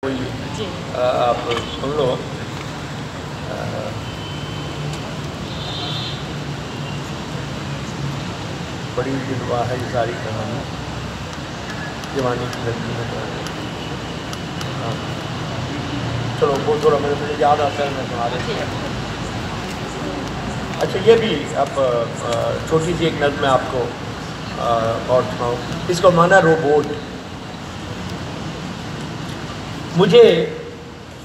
آپ سن لو. بڑی دلوا ہے یہ ساری کہانی جوانی کی لڑکی میں. چلو وہ تھوڑا مجھے یاد آتا ہے میں سنا دیتا ہوں. اچھا یہ بھی اب چھوٹی سی ایک نظم میں آپ کو اور سناؤں. اس کا معنی روبوٹ. مجھے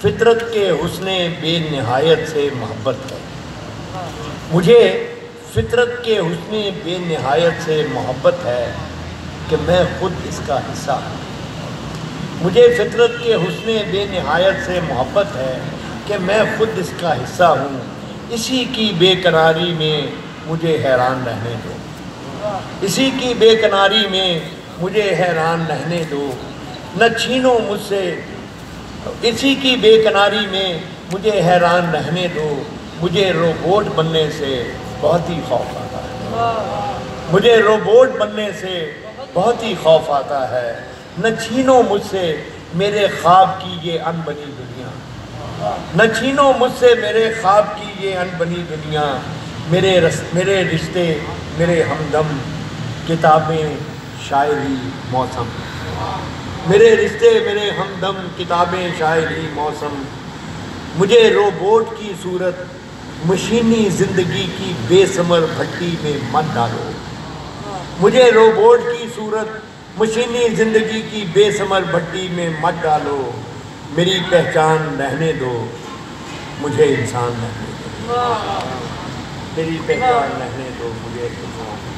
فطرت کے حسن بے نہایت سے محبت ہے. مجھے فطرت کے حسن بے نہایت سے محبت ہے کہ میں خود اس کا حصہ ہوں. مجھے فطرت کے حسن بے نہایت سے محبت ہے کہ میں خود اس کا حصہ ہوں. اسی کی بے قراری میں مجھے حیران رہنے دو. اسی کی بے قراری میں مجھے حیران رہنے دو. نہ چھینو مجھ سے اسی کی بے قراری میں مجھے حیران رہنے دو. مجھے روبوٹ بننے سے بہت ہی خوف آتا ہے. مجھے روبوٹ بننے سے بہت ہی خوف آتا ہے. نہ چھینو مجھ سے میرے خواب کی یہ انبنی دنیا. نہ چھینو مجھ سے میرے خواب کی یہ انبنی دنیا. میرے رشتے میرے ہمدم کتابیں شاعری موسم. میرے رشتے میرے ہمدم کتابیں شاعری موسم. مجھے روبوٹ کی صورت مشینی زندگی کی بے ثمر بھٹی میں مت ڈالو. مجھے روبوٹ کی صورت مشینی زندگی کی بے ثمر بھٹی میں مت ڈالو. میری پہچان رہنے دو مجھے انسان رہنے دو. میری پہچان رہنے دو مجھے انسان.